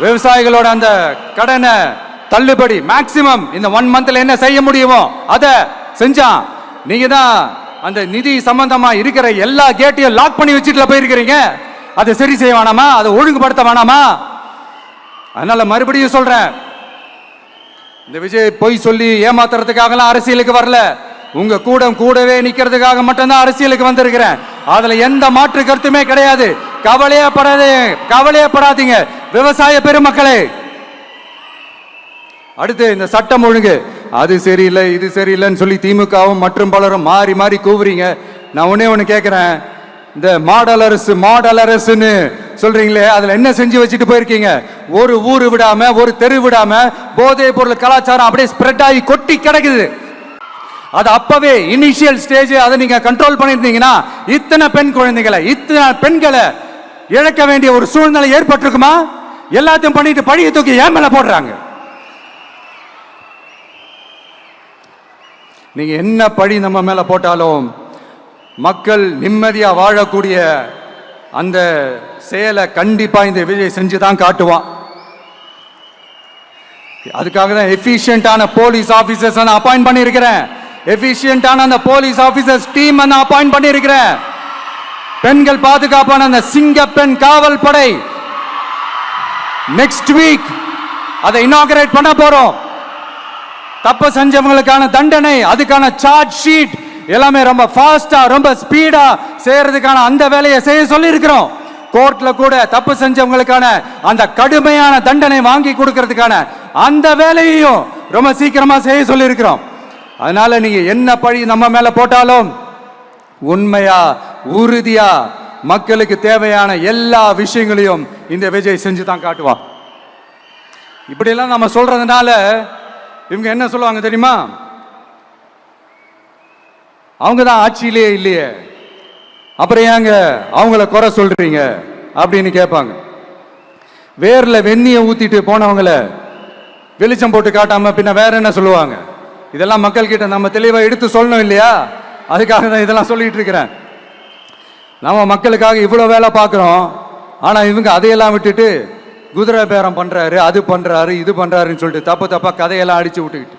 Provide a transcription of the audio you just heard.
விவசாயிகளோட அந்த கடனை தள்ளுபடி மேக்சிமம் இந்த 1 மந்த்ல என்ன செய்ய முடியுமோ அதை செஞ்சான். நீங்க தான் அந்த நிதி சம்பந்தமா இருக்கிற எல்லா கேட்டையும் லாக் பண்ணி வச்சுட்டு போயிருக்கிறீங்க. அதை சரி செய்ய வேணாமா? அதை ஒழுங்குபடுத்த வேணாமா? அதனால மறுபடியும் சொல்றேன், இந்த விஜய் பொய் சொல்லி ஏமாத்துறதுக்காகலாம் அரசியலுக்கு வரல. உங்க கூடவே நிக்கிறதுக்காக மட்டும்தான் அரசியலுக்கு வந்திருக்கிறேன். அதுல எந்த மாற்று கருத்துமே கிடையாது. கவலையப்படாதீங்க விவசாய பெருமக்களே. அடுத்து இந்த சட்டம் ஒழுங்கு, அது சரியில்லை இது சரியில்லைன்னு சொல்லி திமுகவும் மற்றும் பலரும் மாறி மாறி கூவுறீங்க. நான் ஒண்ணு கேட்கிறேன், இந்த மாடல் அரசுன்னு சொல்றீங்களே, அதுல என்ன செஞ்சு வச்சுட்டு போயிருக்கீங்க? ஒரு ஊரு விடாம ஒரு தெரு விடாம போதைப் பொருள் கலாச்சாரம் அப்படியே ஸ்ப்ரெட் ஆகி கொட்டி கிடக்குது. அது அப்பவே இனிஷியல் ஸ்டேஜ் அதை நீங்க கண்ட்ரோல் பண்ணிருந்தீங்கன்னா இத்தனை பெண் குழந்தைகளை இத்தனை பெண்களை இழக்க வேண்டிய ஒரு சூழ்நிலை ஏற்பட்டிருக்குமா? எல்லாத்தையும் பண்ணிட்டு பழிய தூக்கி ஏன் மேல போடுறாங்க. நீங்க என்ன பழி நம்ம மேல போட்டாலும் மக்கள் நிம்மதியா வாழக்கூடிய அந்த செயலை கண்டிப்பா இந்த விஜய் செஞ்சுதான் காட்டுவான். அதுக்காக தான் எஃபிஷியன்டான போலீஸ் ஆபீசர்ஸ் நான் அப்பாயிண்ட் பண்ணியிருக்கிறேன். எஃபிஷியன்டான அந்த போலீஸ் ஆபீசர்ஸ் டீம் நான் அப்பாயிண்ட் பண்ணியிருக்கிறேன். பெண்கள் பாதுகாப்பான அந்த சிங்க பெண் காவல் படை நெக்ஸ்ட் வீக் அதை இனாகரேட் பண்ண போறோம். தப்பு செஞ்சவங்களுக்கான தண்டனை, அதுக்கான சார்ஜ் ஷீட் எல்லாமே ரொம்ப ஃபாஸ்டா ரொம்ப ஸ்பீடா செய்யறதுக்கான அந்த வேலையை செய்ய சொல்லி இருக்கிறோம். கோர்ட்ல கூட தப்பு செஞ்சவங்களுக்கான அந்த கடுமையான தண்டனை வாங்கி கொடுக்கிறதுக்கான அந்த வேலையையும் ரொம்ப சீக்கிரமா செய்ய சொல்லி இருக்கிறோம். அதனால நீங்க என்ன பழி நம்ம மேல போட்டாலும் உண்மையா உறுதியா மக்களுக்கு தேவையான எல்லா விஷயங்களையும் இந்த விஜய் செஞ்சு தான் காட்டுவான். இப்படி எல்லாம் நம்ம சொல்றதுனால இவங்க என்ன சொல்லுவாங்க தெரியுமா? அவங்க தான் ஆட்சியிலே இல்லையே, அப்புறம் ஏங்க அவங்கள குறை சொல்றீங்க அப்படின்னு கேட்பாங்க. வேர்ல வெந்நிய ஊத்திட்டு போனவங்கள வெளிச்சம் போட்டு காட்டாம பின்ன வேற என்ன சொல்லுவாங்க? இதெல்லாம் மக்கள் கிட்ட நம்ம தெளிவா எடுத்து சொல்லணும் இல்லையா? அதுக்காக தான் இதெல்லாம் சொல்லிட்டு இருக்கிறேன். நம்ம மக்களுக்காக இவ்வளவு வேலை பார்க்கிறோம், ஆனா இவங்க அதையெல்லாம் விட்டுட்டு குதிரை பேரம் பண்றாரு, அது பண்றாரு, இது பண்றாருன்னு சொல்லிட்டு தப்பா கதையெல்லாம் அடிச்சு விட்டுக்கிட்டு